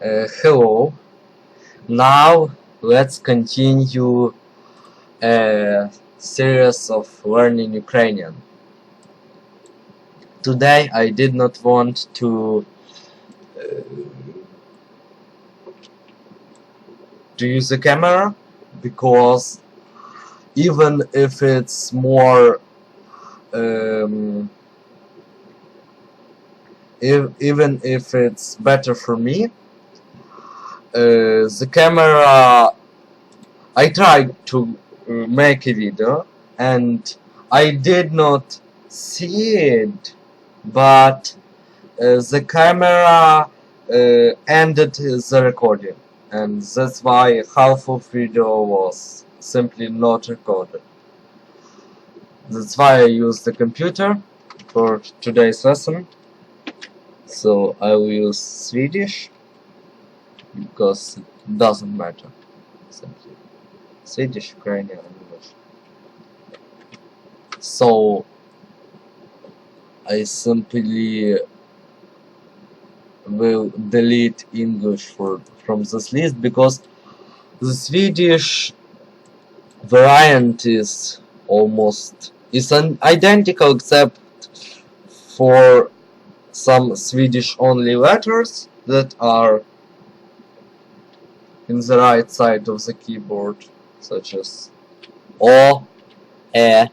Hello. Now let's continue a series of learning Ukrainian. Today I did not want to use the camera because even if it's more even if it's better for me, the camera, I tried to make a video and I did not see it, but the camera ended the recording, and that's why half of video was simply not recorded. That's why I use the computer for today's lesson. So I will use Swedish because it doesn't matter. Simply Swedish, Ukrainian, English. So I simply will delete English from this list because the Swedish variant is identical except for some Swedish only letters that are in the right side of the keyboard, such as O, E,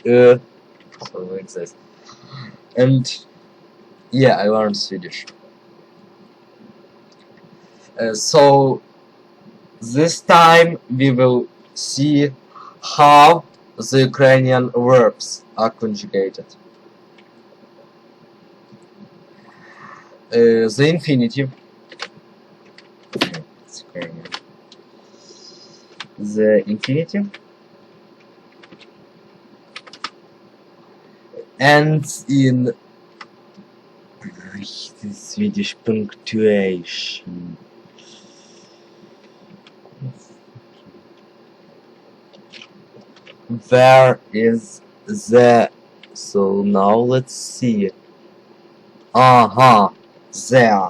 something like this. And yeah, I learned Swedish. So this time we will see how the Ukrainian verbs are conjugated. The infinitive, the infinitive ends in Swedish punctuation. Where is the? So now let's see. There.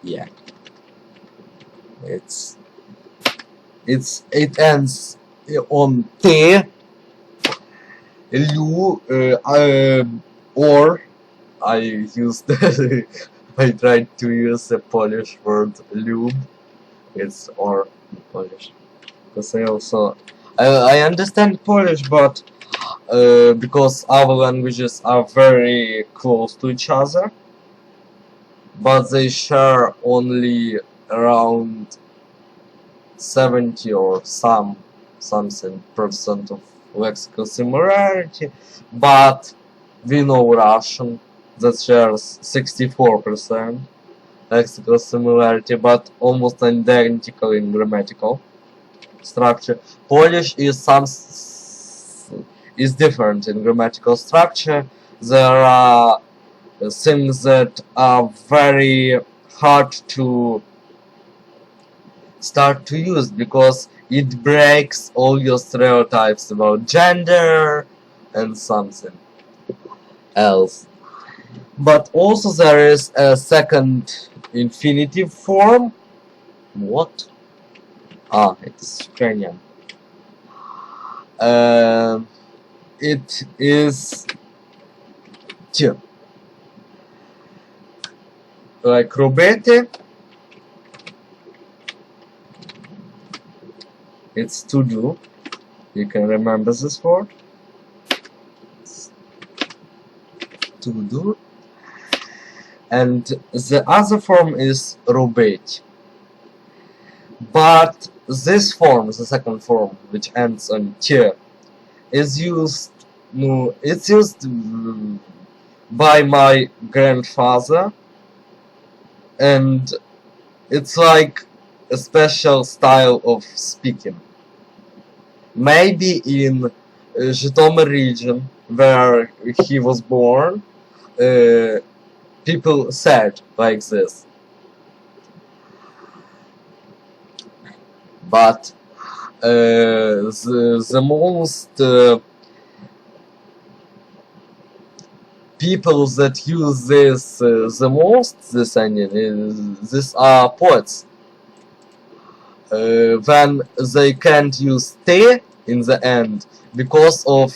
Yeah. It ends on T, Lu, or I used I tried to use the Polish word lube. It's or in Polish. Because I understand Polish, but because our languages are very close to each other, but they share only around 70 or something% of lexical similarity, but we know Russian that shares 64% lexical similarity, but almost identical in grammatical structure. Polish is different in grammatical structure. There are things that are very hard to start to use because it breaks all your stereotypes about gender and something else. But also there is a second infinitive form. What? It's Ukrainian. It is T. Like робити. It's to do. You can remember this word. It's to do. And the other form is робить. But this form, the second form, which ends on T, is used. No, it's used by my grandfather, and it's like a special style of speaking. Maybe in Zhytomyr region where he was born, people said like this. But the most people that use this the most, this ending, these are poets. When they can't use T in the end because of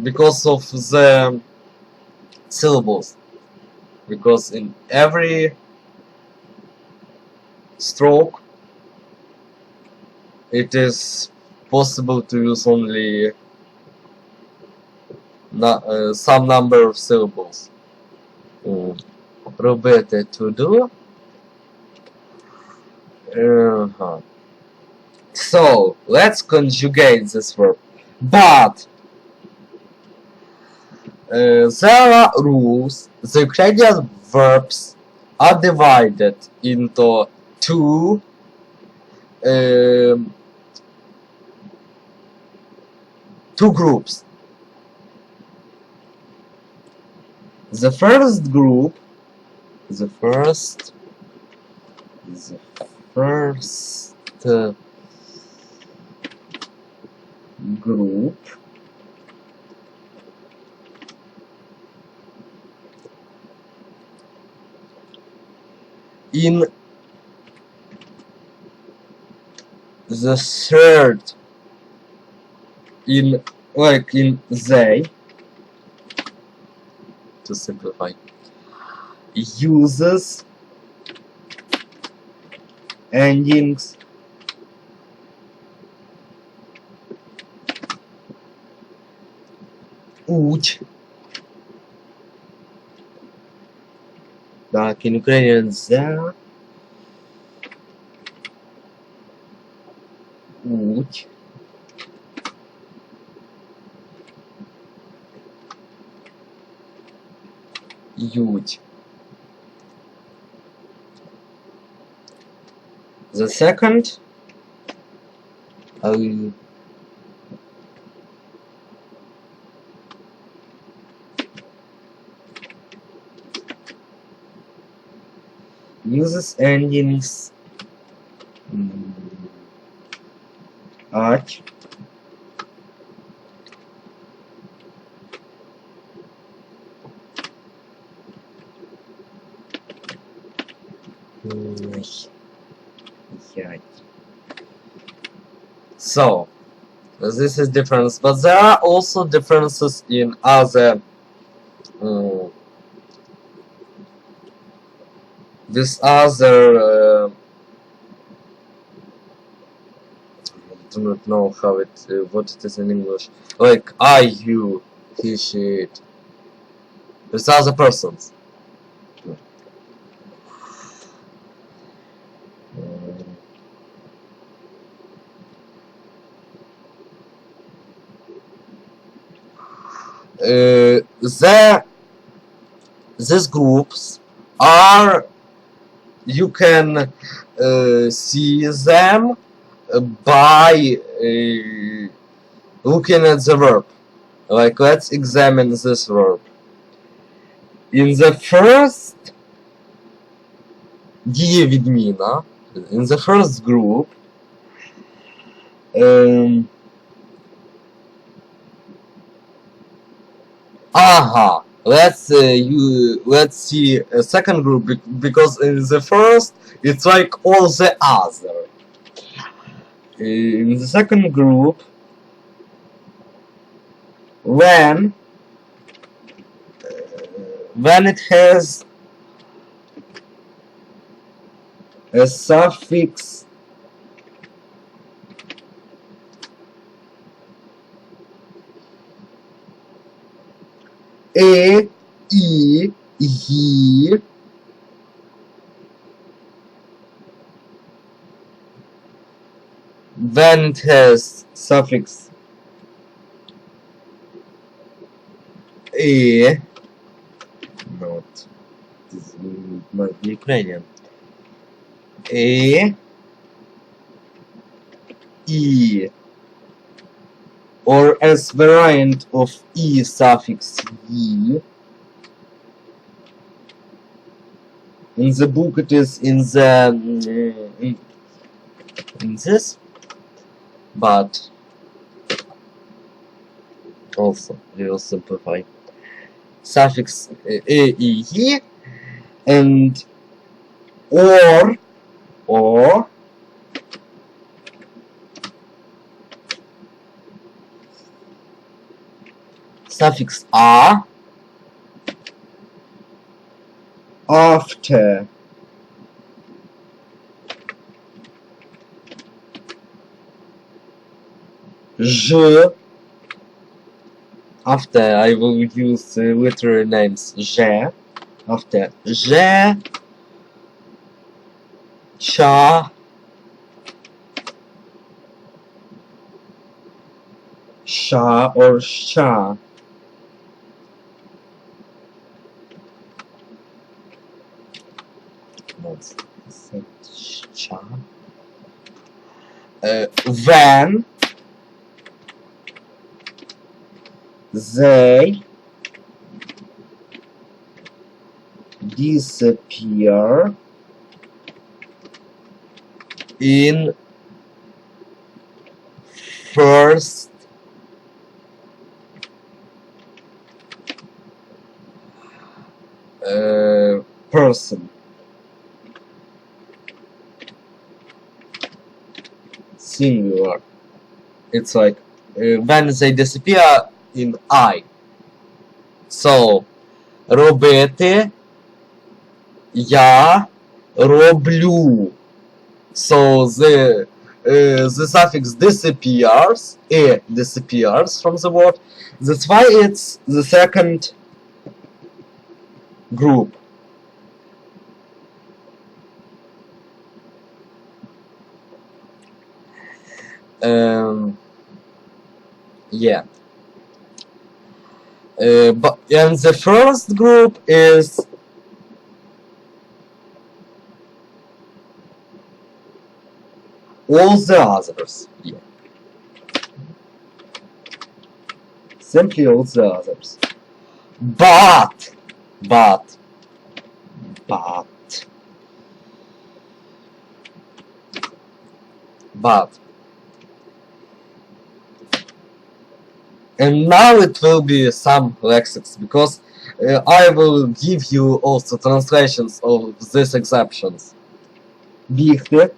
because of the syllables, because in every stroke it is possible to use only some number of syllables. Робити to do. So let's conjugate this verb. But there are rules. The Ukrainian verbs are divided into two groups. The first group, group in the third, in they, to simplify, uses endings уть. Так, in Ukrainian за, уть, ють. The second, uses endings at, so this is difference, but there are also differences in other this other I do not know how it what it is in English, like I, you, he, she, it. There's other persons. These groups are, you can see them by looking at the verb. Like, let's examine this verb. In the first дієвідміна, in the first group, let's see a second group, because in the first it's like all the other. In the second group, when it has a suffix e, I, he, when it has suffix e, not, this might be Ukrainian, e, I, or as variant of E suffix Y. In the book it is in the in this, but Also, we will simplify. Suffix e, and or suffix a after je. After I will use literary names je. After je, cha, sha or sha. Let's say sha. When they disappear in first person. Singular. It's like when they disappear in I. So, робити, я роблю. So the suffix disappears, disappears from the word. That's why it's the second group. Yeah. And the first group is all the others. Yeah. Simply all the others. But and now it will be some lexics, because I will give you also translations of these exceptions. Bігти.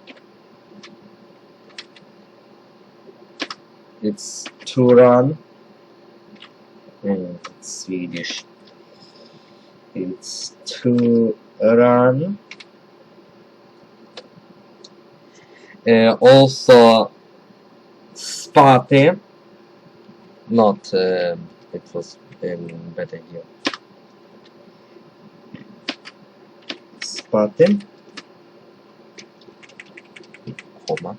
It's to run. It's Swedish. It's to run. Also spati. Not it was better here. Spati, comma,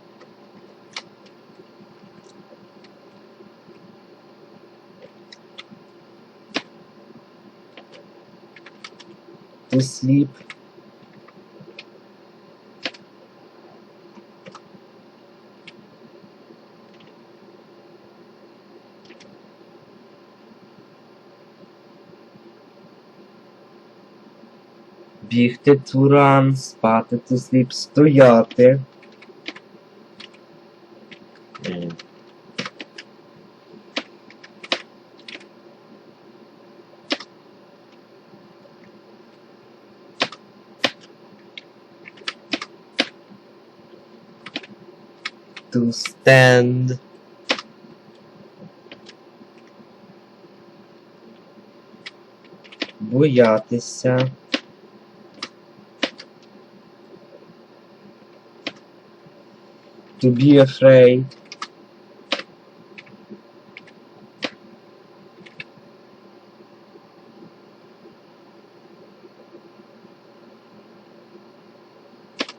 to sleep, бігти, to run, спати, to sleep, стояти. To stand. Боятися. To be afraid.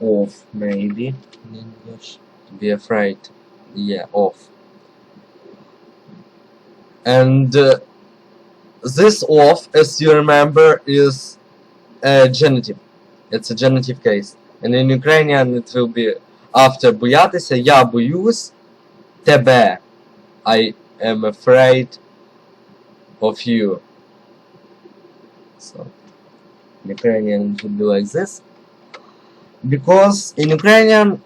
Of, maybe in English. To be afraid. Yeah, of. And this of, as you remember, is a genitive. It's a genitive case. And in Ukrainian it will be after боятися, я боюсь тебе. I am afraid of you. So, in Ukrainian it should be like this. Because in Ukrainian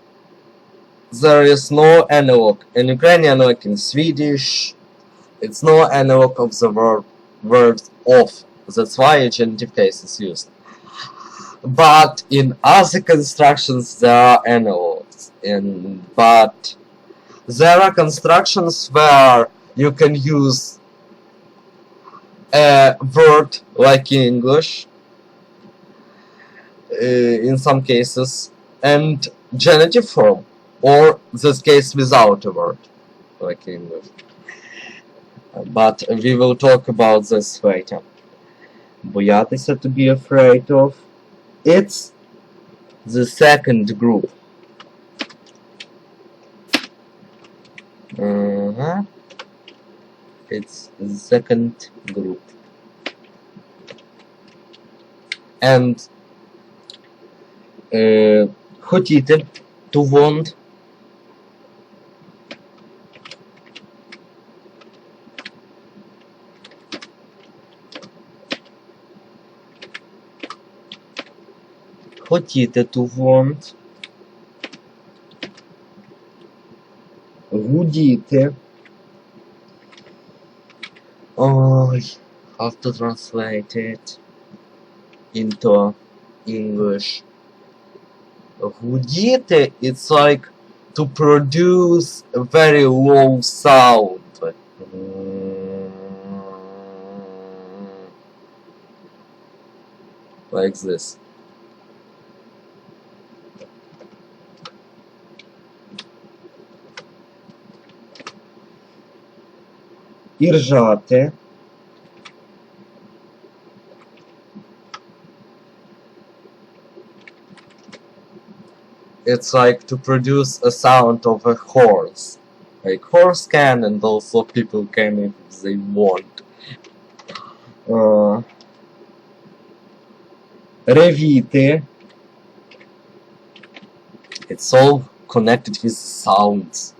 there is no analog. In Ukrainian, like in Swedish, It's no analog of the word of. That's why a genitive case is used. But in other constructions there are analogs. But there are constructions where you can use a word like in English in some cases, and genitive form, or this case without a word like in English. But we will talk about this later. Боятися, to be afraid of. It's the second group. It's the second group. And хотіти, to want. Хотіти, to want. Гудіти. Ой, how to translate it into English. Гудіти, it's like to produce a very low sound. Like this. І ржати. It's like to produce a sound of a horse. Like horse can, and also people can if they want. Ревіти. It's all connected with sounds.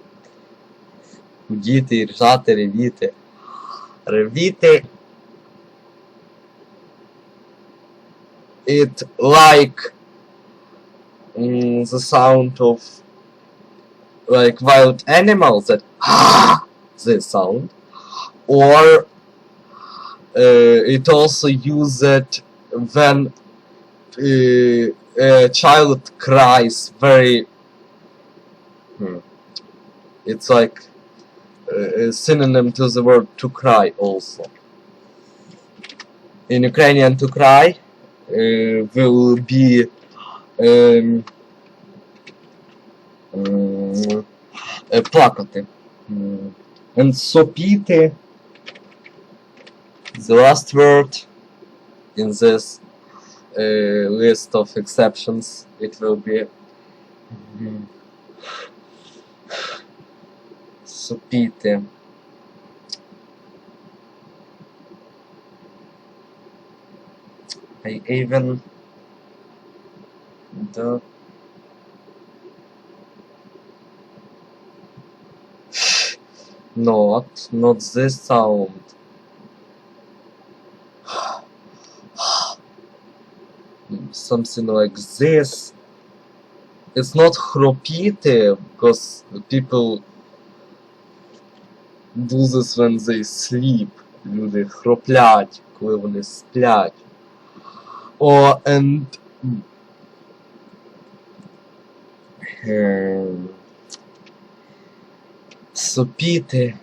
Гудіти, ржати, ревіти. Ревіти. It like the sound of like wild animals that this sound, or it also uses it when a child cries very. It's like a synonym to the word to cry also. In Ukrainian, to cry will be плакати. And сопіти, the last word in this list of exceptions, it will be сопіти. I even the not this sound. Something like this. It's not хропіти, because people do this when they sleep. Люди хроплять, коли вони сплять. And сопіти.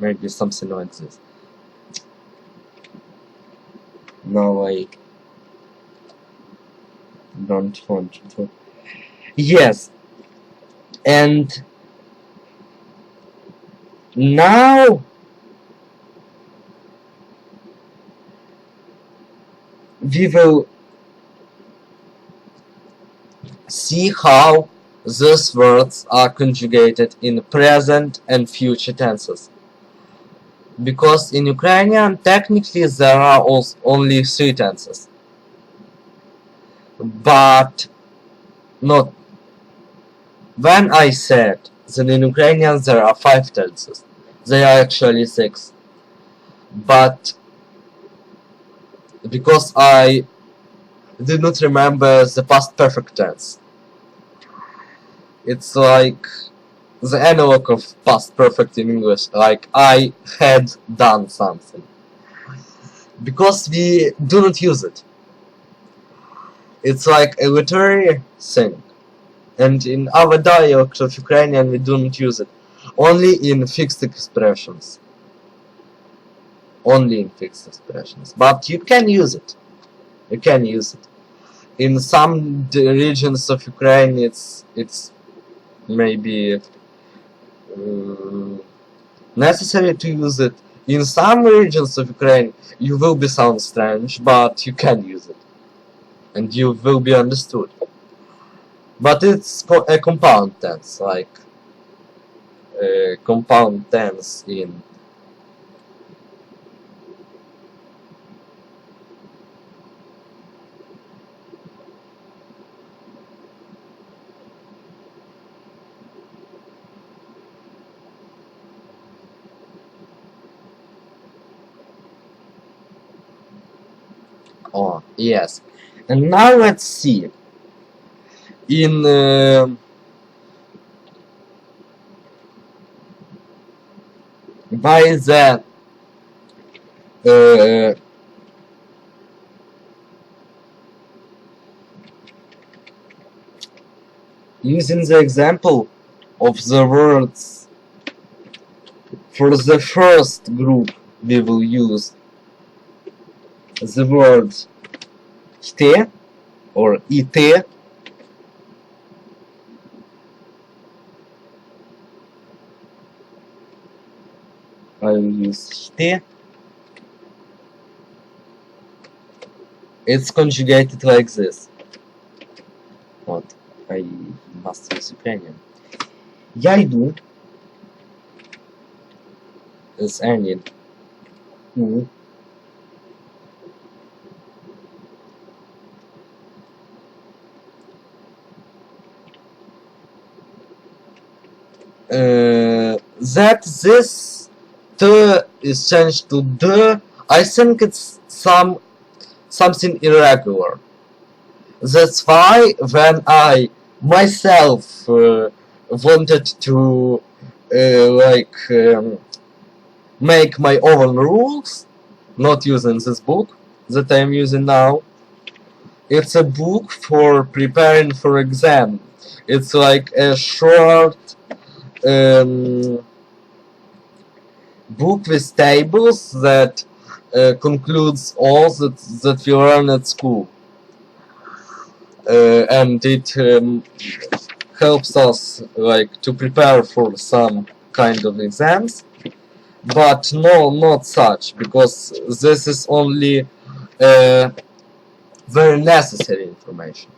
Maybe something like this. Now I don't want to. Yes. And now we will see how these words are conjugated in present and future tenses. Because in Ukrainian, technically there are only 3 tenses. But not. When I said that in Ukrainian there are 5 tenses, they are actually 6. But because I did not remember the past perfect tense, it's like the analog of past perfect in English, like I had done something. Because we do not use it. It's like a literary thing. And in our dialect of Ukrainian we do not use it. Only in fixed expressions. Only in fixed expressions. But you can use it. You can use it. In some regions of Ukraine it's maybe necessary to use it. In some regions of Ukraine you will be sound strange, but you can use it. And you will be understood. But it's a compound tense, like compound tense in oh yes. And now let's see. In by the using the example of the words for the first group, we will use the word te or ite. I will use te. It's conjugated like this. What? I must use Ukrainian. Я йду is ending u that this t is changed to d. I think it's something irregular. That's why when I myself wanted to make my own rules, not using this book that I'm using now. It's a book for preparing for exam. It's like a short book with tables that concludes all that we learn at school. And it helps us like to prepare for some kind of exams, but no, not such, because this is only very necessary information,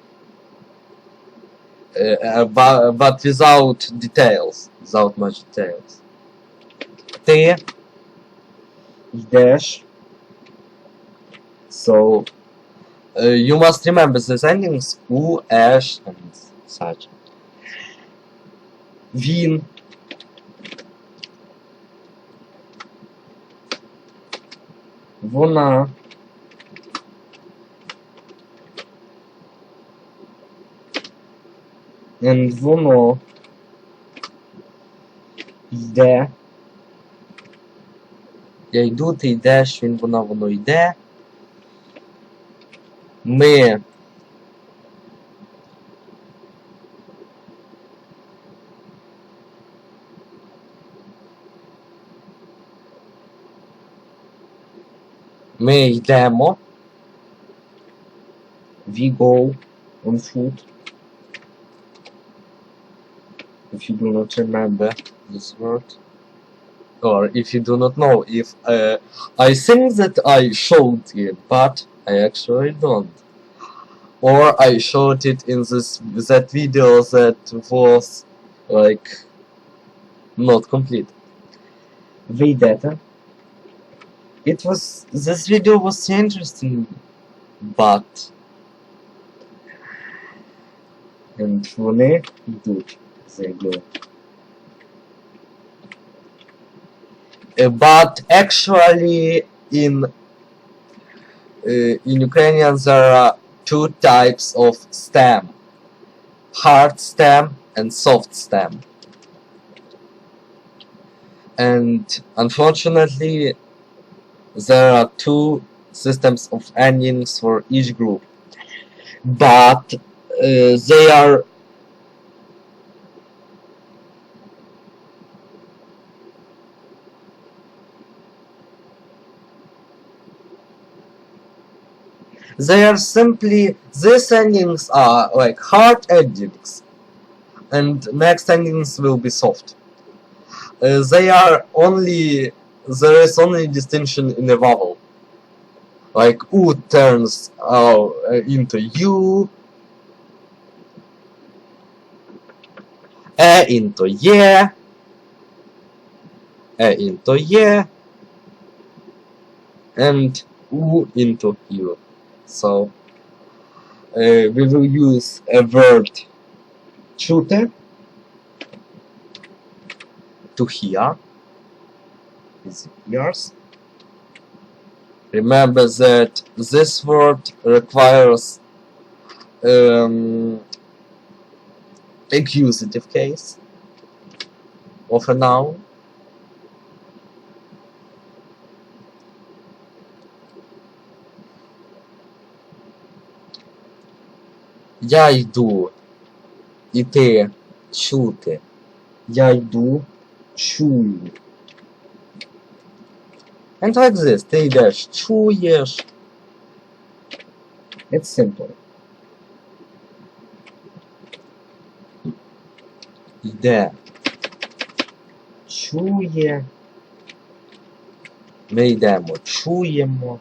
but without details, without much details. Ти йдеш. So you must remember the endings u, esh, and such. Він. Вона. And воно. Йде. Я йду, ти йдеш, він, вона, воно йде. Ми йдемо. We go on foot. If you do not remember this word, or if you do not know, if I think that I showed it, but I actually don't. Or I showed it in that video that was like not complete. Вийдете. This video was interesting, but and вони йдуть. They go. But actually in Ukrainian there are two types of stem: hard stem and soft stem. and unfortunately there are two systems of endings for each group, but they are simply, these endings are like hard endings, and next endings will be soft. They are only, there is only distinction in the vowel. Like U turns into U, into Ye, into Ye, and U into U. So we will use a word chute to hear, with ears. Remember that this word requires accusative case of a noun. Я йду, іти, чути. Я йду, чую. And like this, ти йдеш, чуєш. It's simple. Йде, чує. Ми йдемо, чуємо.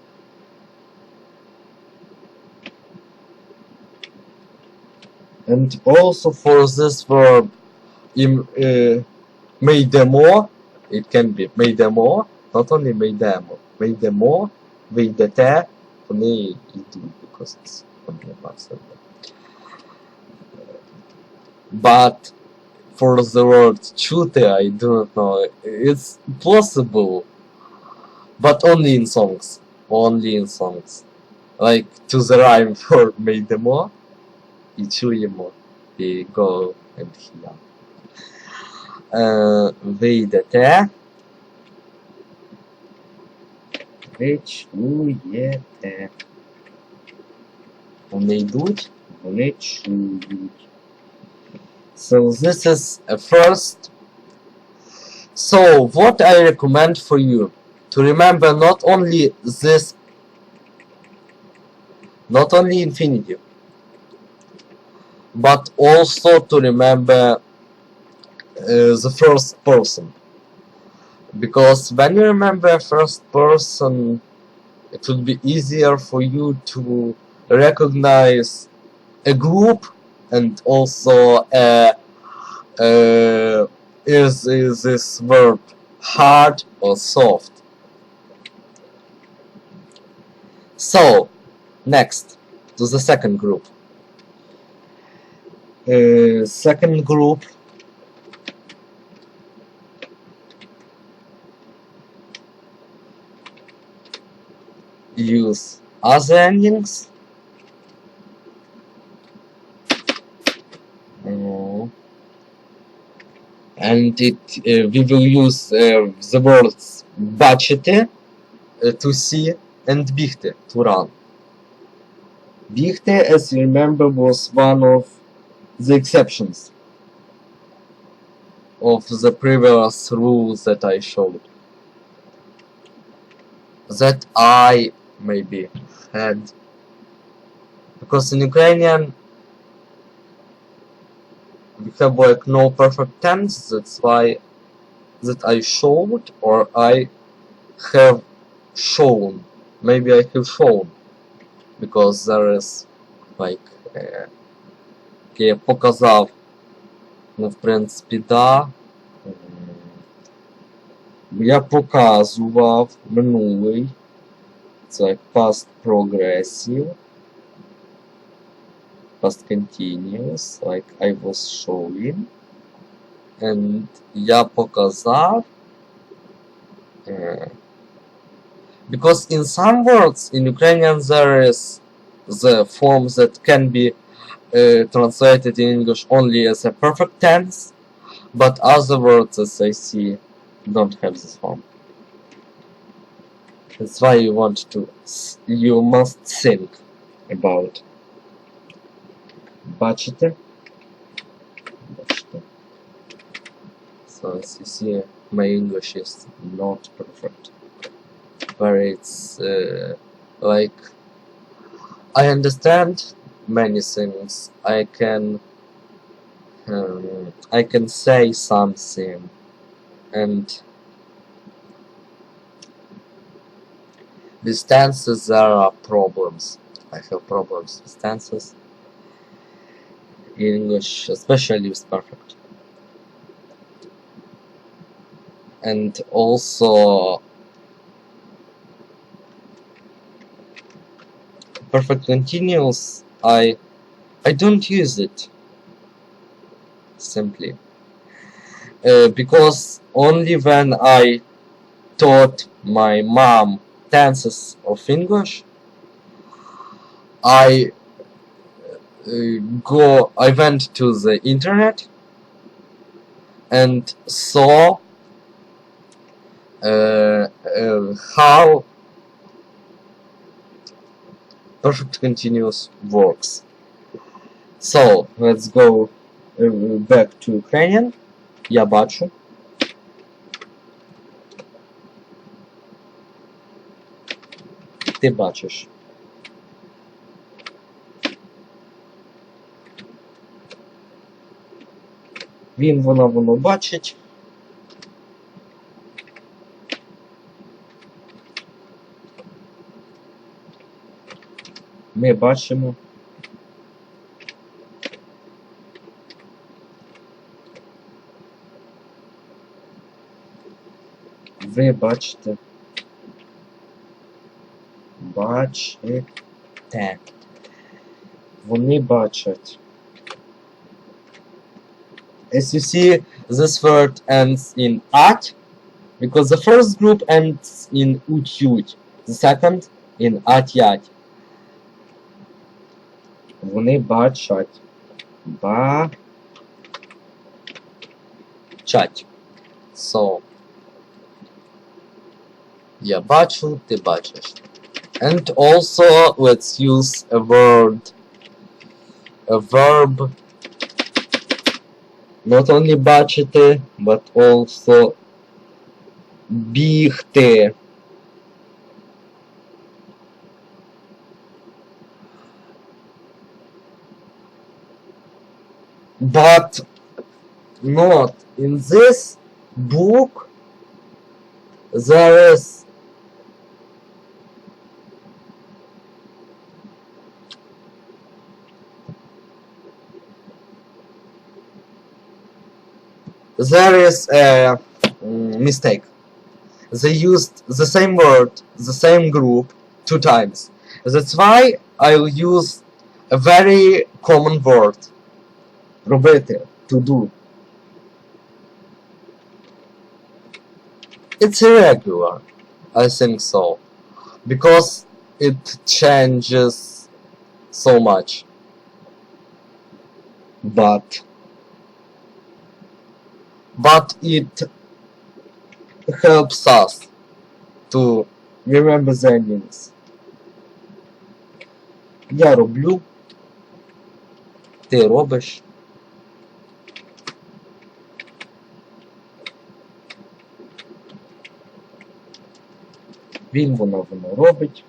And also for this verb, ми йдемо, it can be ми йдемо, not only ми йдемо, ми йдемо, ви йдете, вони йдуть, because it's only a past verb. But for the word чути, I do not know, it's possible, but only in songs, like to the rhyme for ми йдемо, і чуємо, і go and hear. Ви йдете, ви чуєте. Вони йдуть, вони чують. So this is a first. So what I recommend for you to remember not only this, not only infinitive, but also to remember the first person, because when you remember first person, it will be easier for you to recognize a group and also is this verb hard or soft. So next to the second group. Second group use other endings. And we will use the words бачити, to see, and бігти, to run. Бігти, as you remember, was one of the exceptions of the previous rules that I showed. That I maybe had. Because in Ukrainian we have like no perfect tense, that's why that I showed or I have shown. Maybe I have shown. Because there is like я показав, ну в принципі да. Я показував минулий. Це like past progressive. Past continuous, like I was showing. And я показав. Because in some words in Ukrainian there is the form that can be translated in English only as a perfect tense, but other words, as I see, don't have this form. That's why you want to, you must think about. Бачите? Бачите. So as you see, my English is not perfect. But it's like I understand many things. I can say something, and with tenses there are problems. I have problems with tenses in English, especially with perfect. And also perfect continuous, I don't use it simply because only when I taught my mom tenses of English, I went to the internet and saw how perfect continuous works. So let's go back to Ukrainian. Я бачу. Ти бачиш. Воно бачить. Ми бачимо. Ви бачите. Бачите. Вони бачать. As you see, this word ends in at, because the first group ends in ut-ють, the second in at-ять. Вони бачать. Бачать. So, я бачу, ти бачиш. And also, let's use a verb, not only бачити, but also бігти. But not in this book. There is a mistake. They used the same word, the same group, 2 times. That's why I'll use a very common word. Робити, to do. It's irregular, I think so, because it changes so much. But it helps us to remember the endings. Я роблю, ти робиш. Воно робить.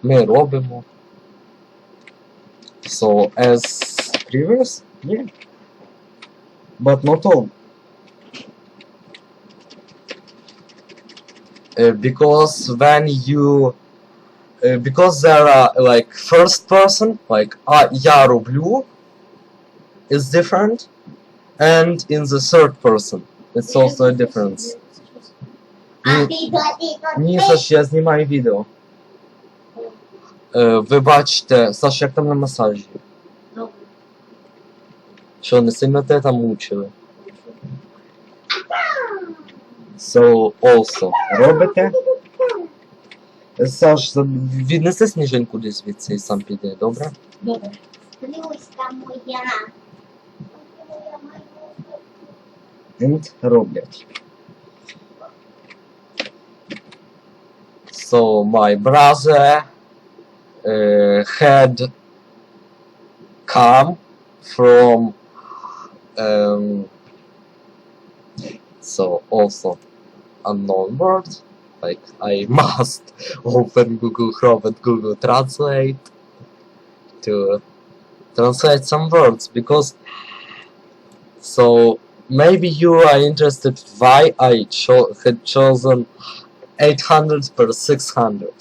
Ми робимо. So, as previous, yeah. But not all. Because when you... because there are, like, first person, like, я роблю, is different. And in the third person, it's also a difference. Ні, Саш, я знімаю відео. Ви бачите, Саш, як там на масажі? Що, не сильно те там мучили? So, also, робите? Саш, віднеси сніжинку десь звідси і сам піде, добре? Добре. Плюшка моя. and роблять. So my brother had come from so also unknown word, like I must open Google Chrome and Google Translate to translate some words, because so maybe you are interested why I had chosen 800 per 600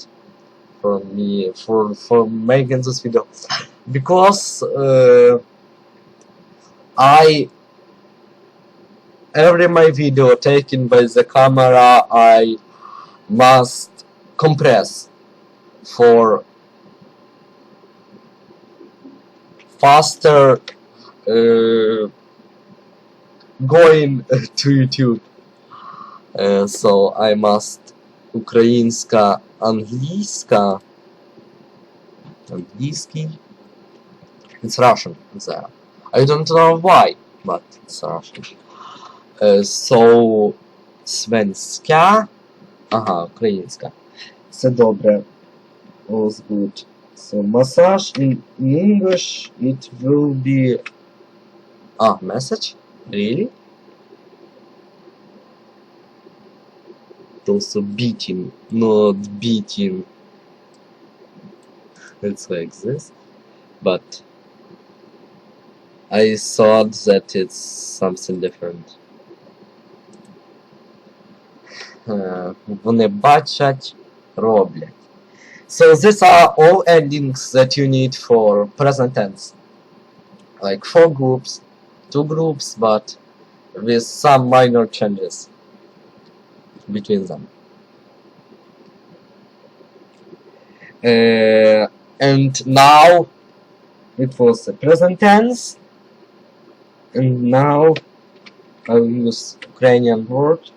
for me for making this video, because every my video taken by the camera I must compress for faster going to YouTube. So I must українська, англійська, англійський. It's Russian there. I don't know why, but it's Russian. So свенська, ага, українська. Це добре. All's good. So massage in English it will be message? Really? Also beating, not beating. It's like this. But I thought that it's something different. Вони бачать, роблять. So these are all endings that you need for present tense. Like 4 groups, 2 groups, but with some minor changes between them. And now it was the present tense, and now I'll use Ukrainian word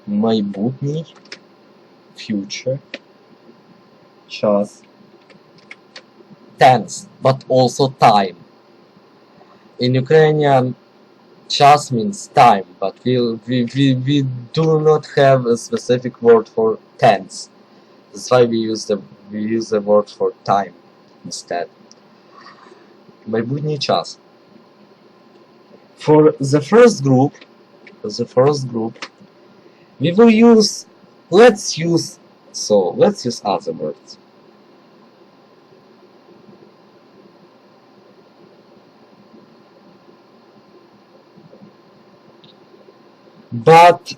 майбутній, future, час, tense, but also time. In Ukrainian, час means time, but we do not have a specific word for tense. That's why we use the word for time instead. Майбутній час. For the first group, we will use, let's use other words. But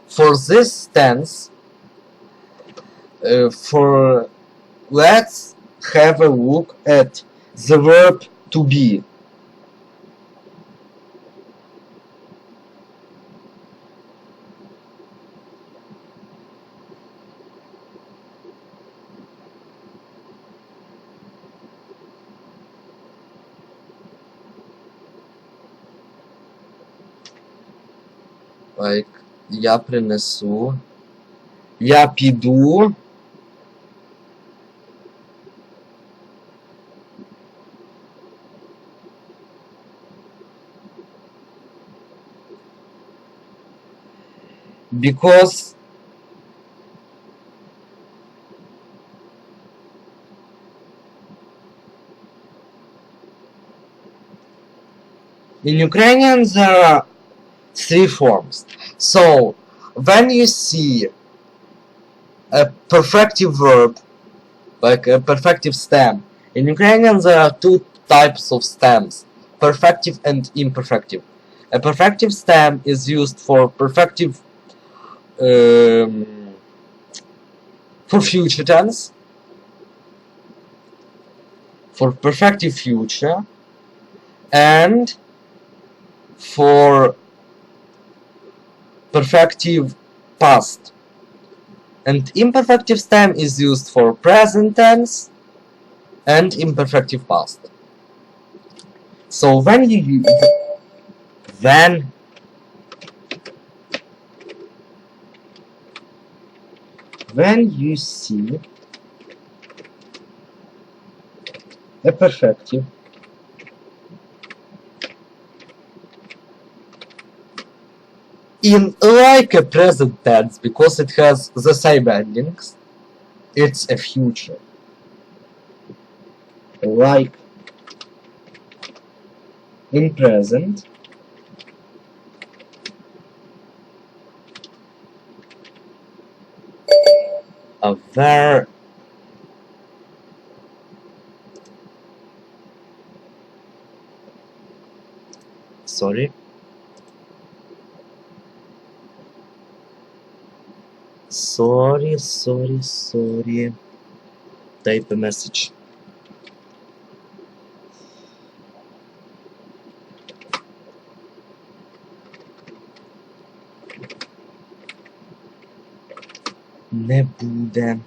for this tense, let's have a look at the verb to be. Like, я принесу, я піду, because in Ukrainian there are 3 forms. So when you see a perfective verb, like a perfective stem, in Ukrainian there are 2 types of stems, perfective and imperfective. A perfective stem is used for perfective for future tense, for perfective future, and for perfective past. And imperfective stem is used for present tense and imperfective past. So when you see a perfective in like a present tense because it has the same endings. It's a future. Like in present, a very sorry type a message. Не буде.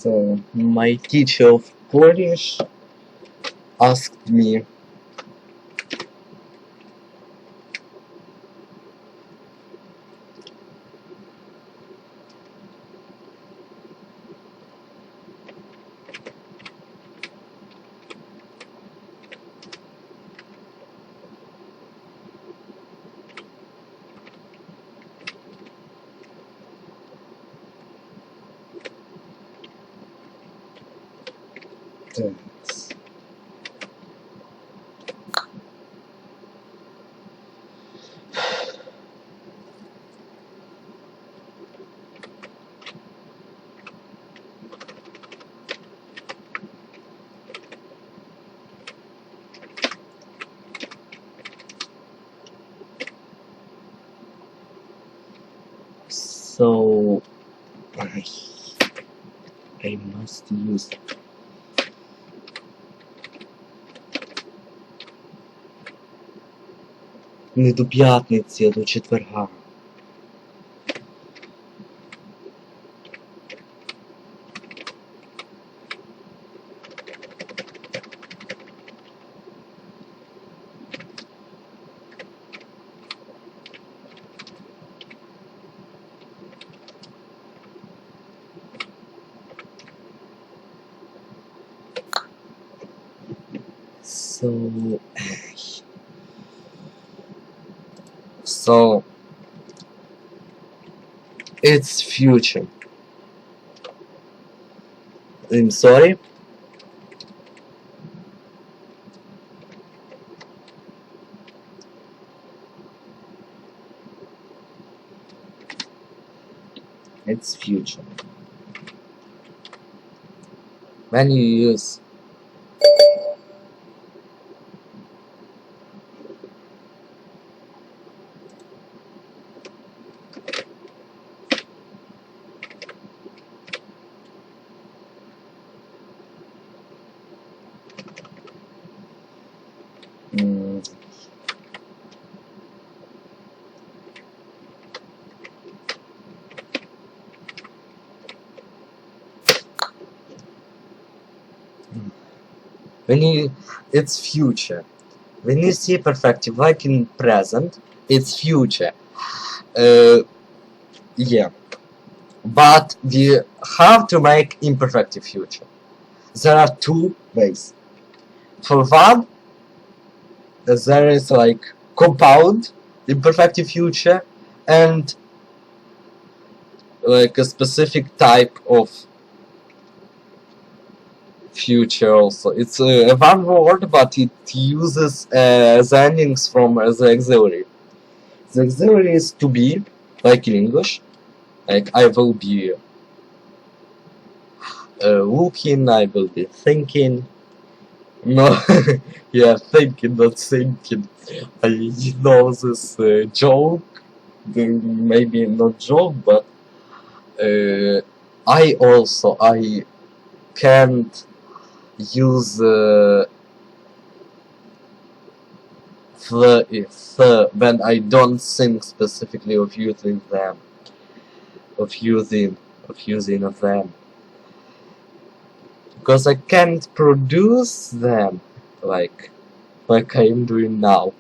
So my teacher of Polish asked me tense. So I must use не до п'ятниці, а до четверга. So it's future. I'm sorry. It's future. When you use it's future. When you see perfective like in present, it's future. Yeah. But we have to make imperfective future. There are two ways. For one, there is like compound imperfective future and like a specific type of future also. It's one word, but it uses the endings from the auxiliary. The auxiliary is to be, like in English, like I will be looking, I will be thinking, No, yeah, thinking, not thinking. I know this joke, maybe not joke, but I can't use when I don't think specifically of using them, of using of them, because I can't produce them like I'm doing now.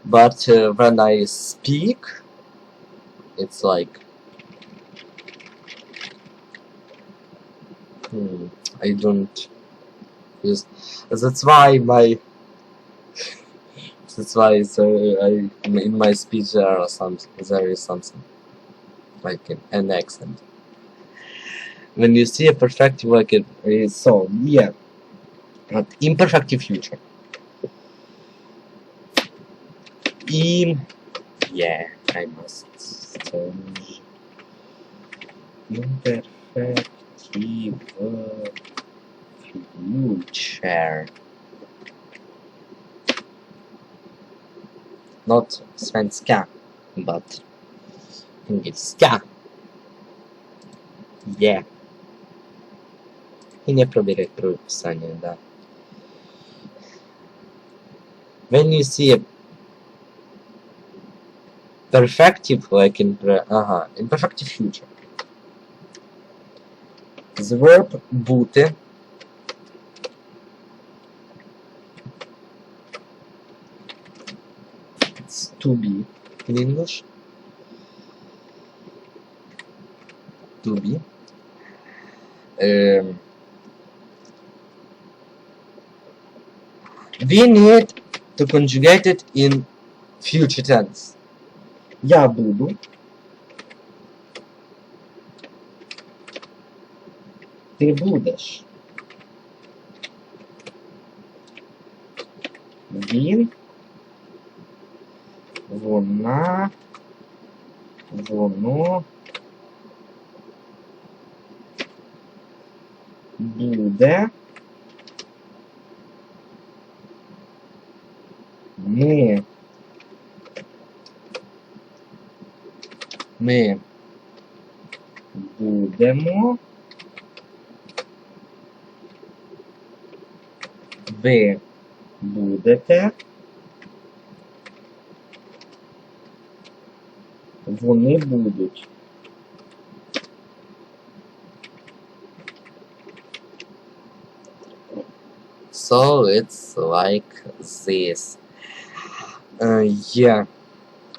But when I speak, it's like I don't use. That's why my That's why in my speech there is something like an accent. When you see a perfective like it is so yeah, but imperfective future. Yeah, I must change imperfective future. Not svenska, but engelska. Yeah. И не проверять правописание, да. When you see a perfective, like imperfective future, the verb бути it's to be in English. To be. We need to conjugate it in future tense. Я буду. Ти будеш. Він. Вона. Воно. Буде. Ми будемо. Ви будете. Вони будуть. So it's like this. Yeah.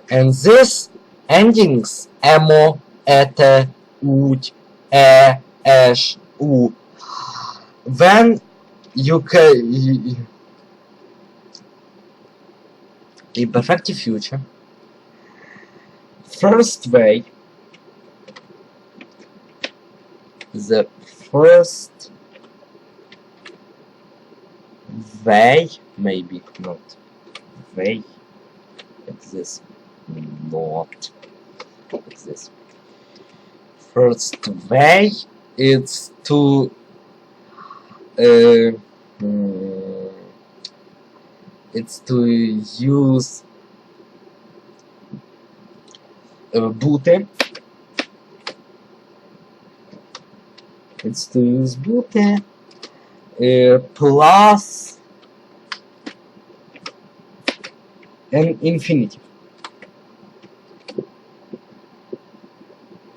And this endings emo, ete, ut, esh, u. When you can in perfective future, first way, the first way, maybe not way, it's this, not it's this. First way, it's to use бути. It's to use бути plus an infinitive.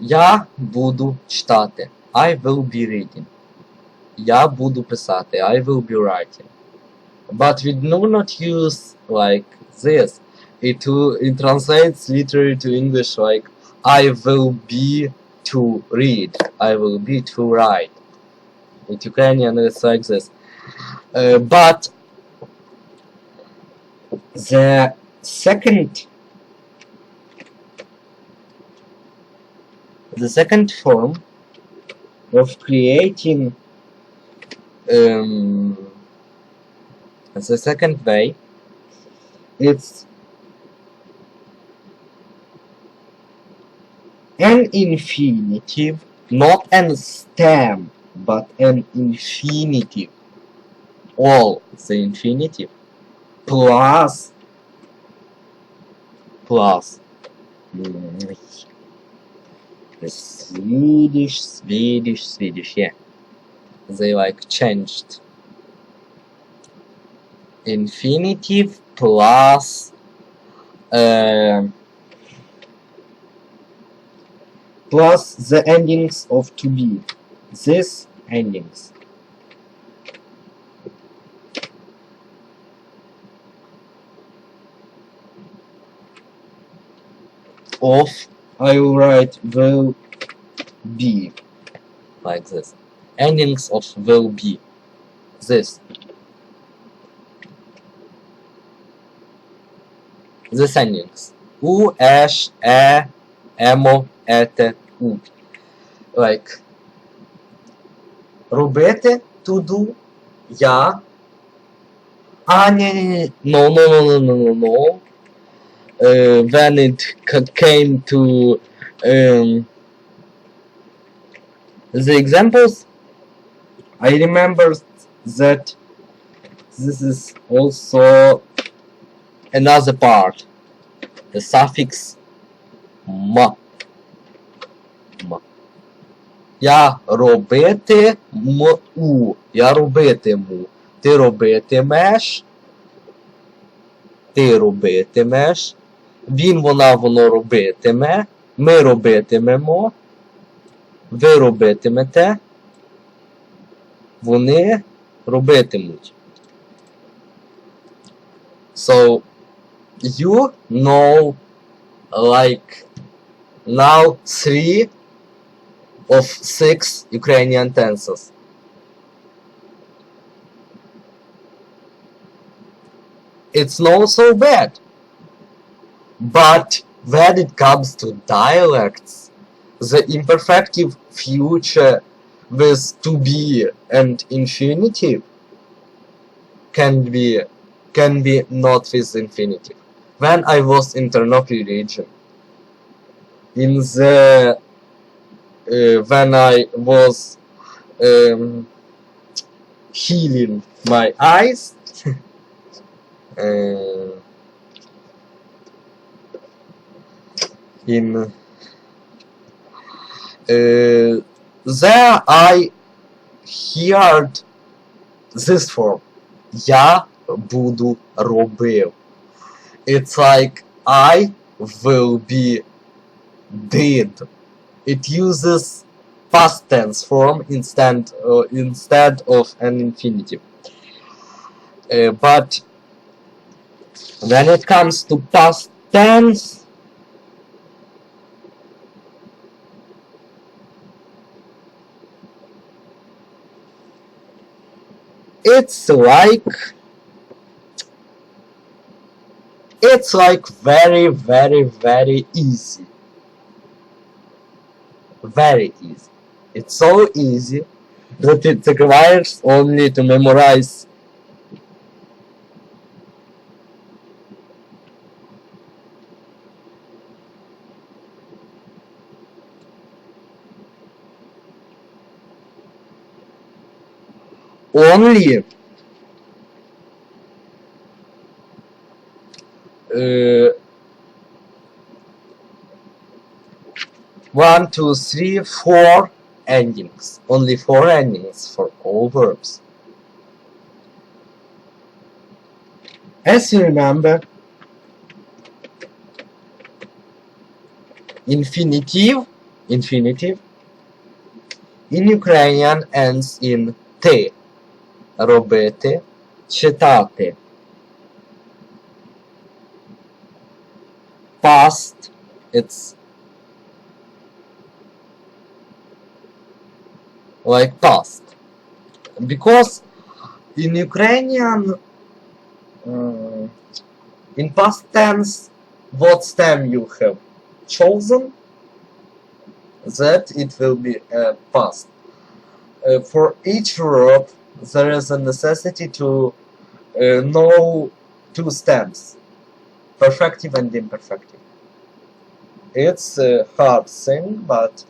Я буду читати. I will be reading. Я буду писати. I will be writing. But we do not use like this. It translates literally to English like I will be to read. I will be to write. In Ukrainian it's like this. But the second form of creating the second way, it's an infinitive, not an stem, but an infinitive. all the infinitive plus the Swedish, yeah. They like changed infinitive plus plus the endings of to be. These endings. Of, I will write will be like this. Endings of will be. This. These endings. U, esh, емо, ете, у. Like робити, to do, я. No. When it came to the examples, I remember that this is also another part, the suffix м. Я робитиму. Я робитиму. Ти робитимеш. Ти робитимеш. Він, вона, воно робитиме. Ми робитимемо. Ви робитимете. Вони робитимуть. So, you know, like, now 3 of 6 Ukrainian tenses. It's not so bad. But when it comes to dialects, the imperfective future with to be and infinitive can be not with infinitive. When I was in Ternopil region, in the when I was healing my eyes, in there I heard this form. Я буду робив. It's like I will be did. It uses past tense form instead of an infinitive. But when it comes to past tense, it's like very easy. Very easy. It's so easy that it requires only to memorize only 1, 2, 3, 4 endings. Only 4 endings for all verbs. As you remember, infinitive in Ukrainian ends in te. Робити, читати. Past, it's like past. Because in Ukrainian, in past tense, what stem you have chosen, that it will be past. For each verb, there is a necessity to know 2 stems, perfective and imperfective. It's a hard thing, but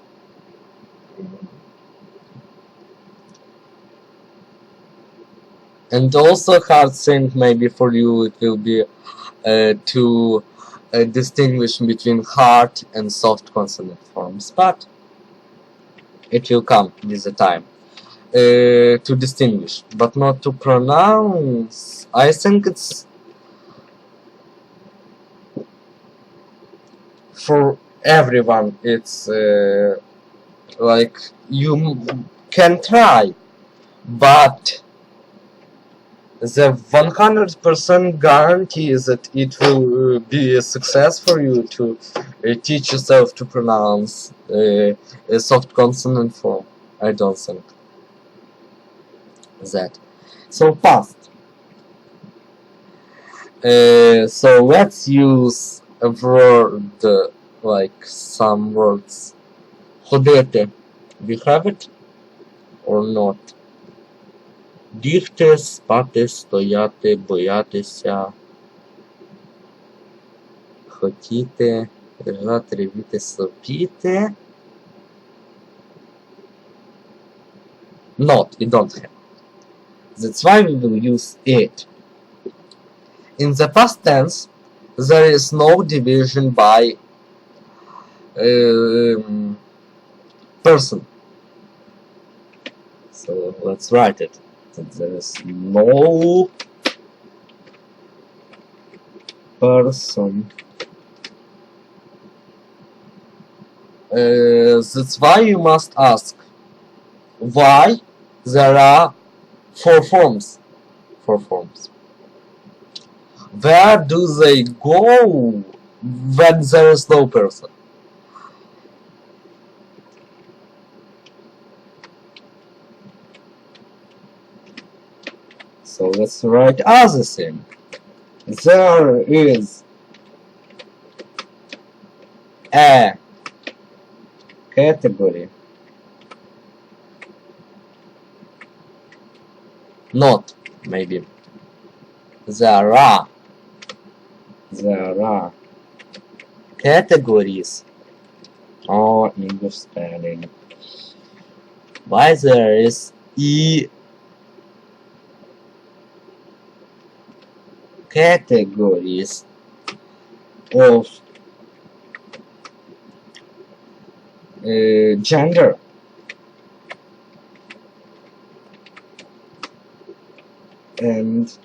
And also hard thing maybe for you it will be to distinguish between hard and soft consonant forms, but it will come with the time. To distinguish, but not to pronounce. I think it's for everyone. It's like you can try, but the 100% guarantee is that it will be a success for you to teach yourself to pronounce a soft consonant form. I don't think that. So past. So let's use a word like some words. Ходити. We have it or not? Бігти, спати, стояти, боятися, хотіти, лежати, ревіти, сопіти. Not, we don't have. That's why we will use it. In the past tense, there is no division by person. So let's write it. There is no person. That's why you must ask why there are four forms. Where do they go when there is no person? So let's write other thing. There is a category. Not, maybe. There are categories. Oh, English spelling. Why there is categories of gender. And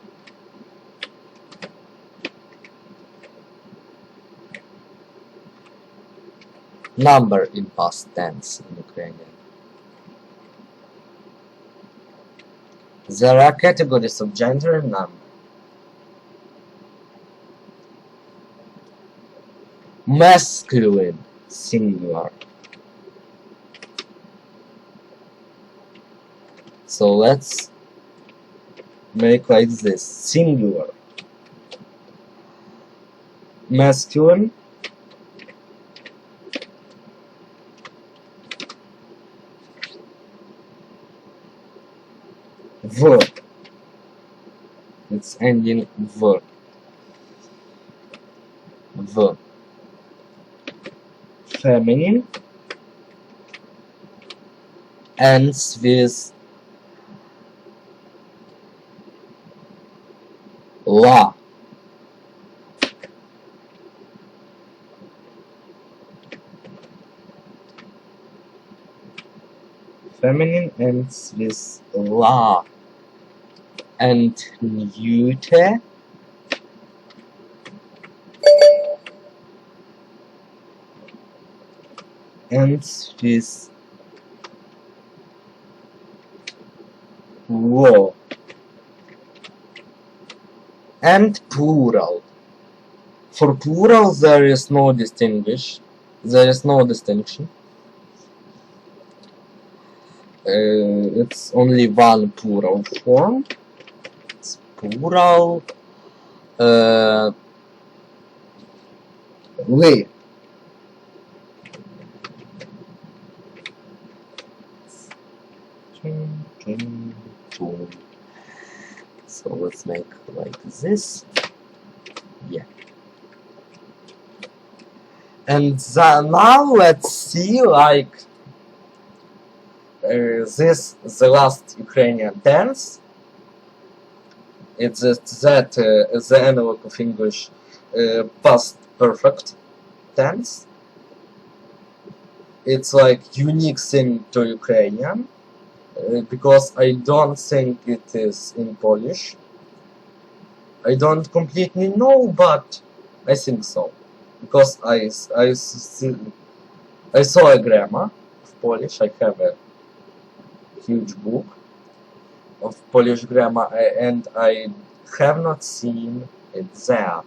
number in past tense in Ukrainian. There are categories of gender and number. Masculine, singular. So let's make like this, singular. Masculine. V. It's ending V. V. Feminine ends with la. Feminine ends with la. And neuter ends with wo. And plural. For plural there is no distinction. It's only one plural form. It's plural we. So let's make like this. Yeah. And now let's see like the last Ukrainian tense. It's the analog of English past perfect tense. It's like unique thing to Ukrainian because I don't think it is in Polish. I don't completely know, but I think so because I saw a grammar of Polish. I have a huge book of Polish grammar, and I have not seen it there.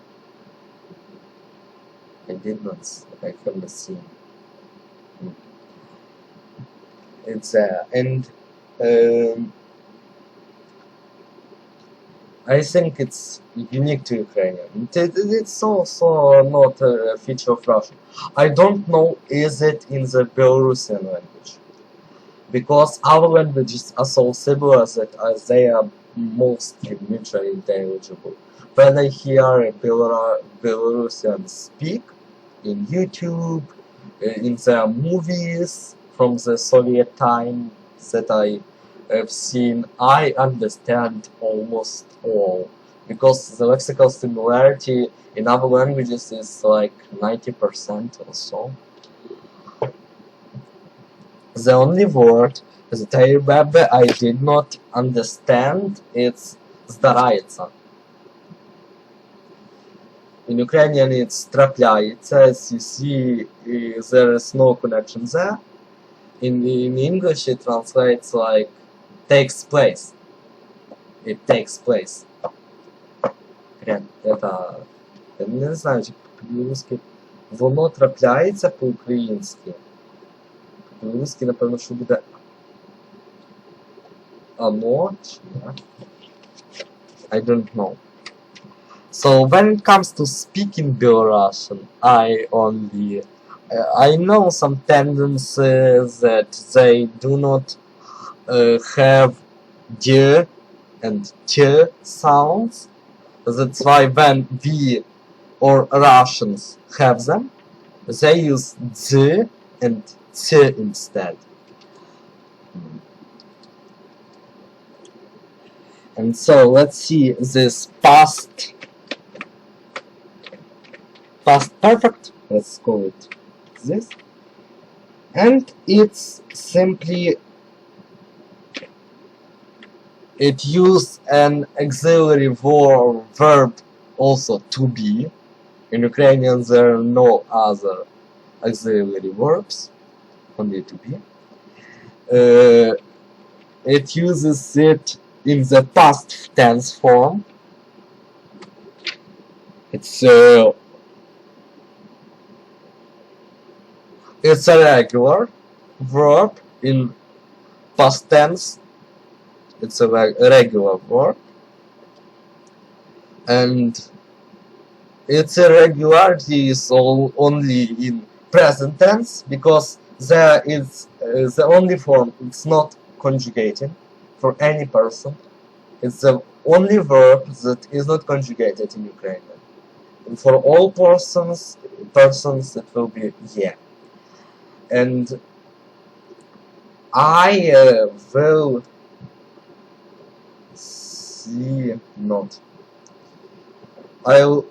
I have not seen it there, and I think it's unique to Ukrainian. It's also not a feature of Russian. I don't know is it in the Belarusian language, because our languages are so similar that they are mostly mutually intelligible. When I hear a Belarusian speak in YouTube, in their movies from the Soviet time that I have seen, I understand almost all, because the lexical similarity in other languages is like 90% or so. The only word that I remember I did not understand is zdaraytsa. In Ukrainian it's trapляется. As you see, there is no connection there. In English it translates like takes place. It takes place. Это, я не знаю, по-білоруськи. Воно трапляється по-українськи. По-білоруськи, напевно, що буде оно, чи не? I don't know. So when it comes to speaking Belarusian, I know some tendencies that they do not have d and t sounds. That's why when we or Russians have them, they use z and t instead. And so let's see this past perfect, let's call it this, and it's simply, it uses an auxiliary verb also to be. In Ukrainian there are no other auxiliary verbs, only to be. It uses it in the past tense form. It's a regular verb in past tense. It's a regular verb, and its irregularity is only in present tense, because there is the only form. It's not conjugating for any person. It's the only verb that is not conjugated in Ukrainian. And for all persons it will be yeah. And I will see not. I'll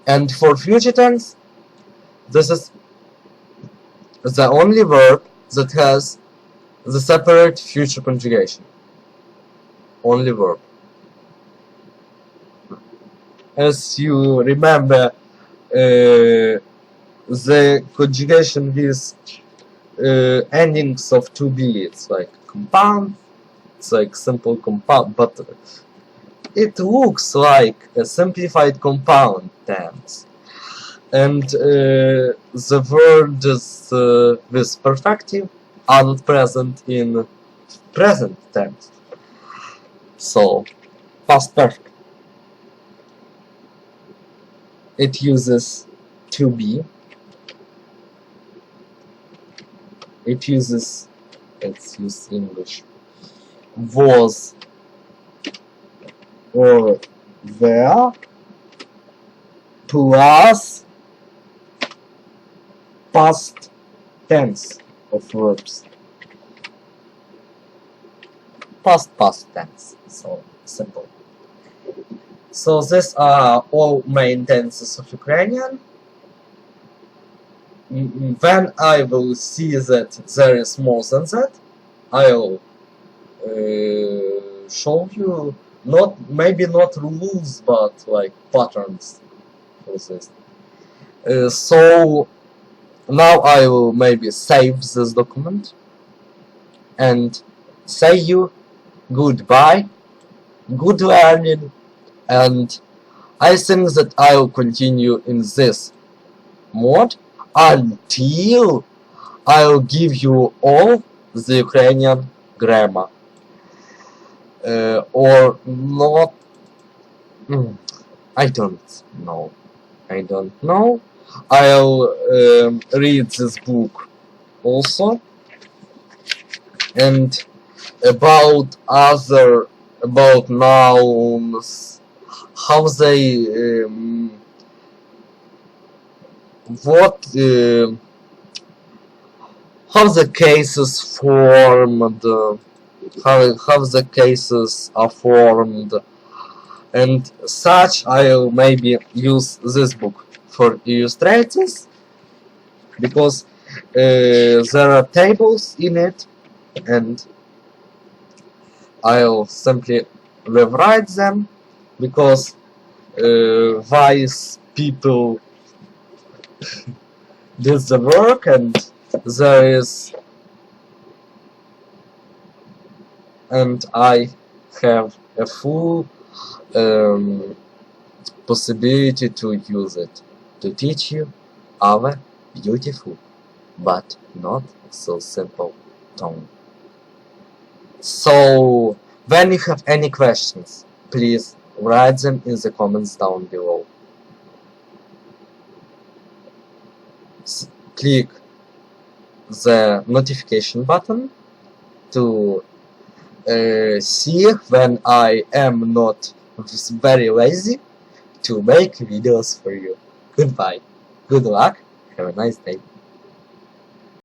and for future tense, this is the only verb that has the separate future conjugation. Only verb. As you remember, the conjugation with endings of to be, it's like compound, it's like simple compound, but it looks like a simplified compound tense. And the words with perfective are not present in present tense. So, past perfect. It uses to be. It uses, let's use English, was or were plus past tense of verbs. Past tense. So simple. So these are all main tenses of Ukrainian. When I will see that there is more than that, I'll show you maybe not rules, but like patterns for this. So now I will maybe save this document and say you goodbye, good learning, and I think that I will continue in this mode until I'll give you all the Ukrainian grammar. Or not. I don't know. I'll read this book also, and about nouns, how they how the cases formed, how the cases are formed, and such. I'll maybe use this book for illustrators because there are tables in it, and I'll simply rewrite them because wise people did the work, and I have a full possibility to use it to teach you our beautiful but not so simple tongue. So when you have any questions, please write them in the comments down below. Click the notification button to see when I am not very lazy to make videos for you. Goodbye, good luck, have a nice day.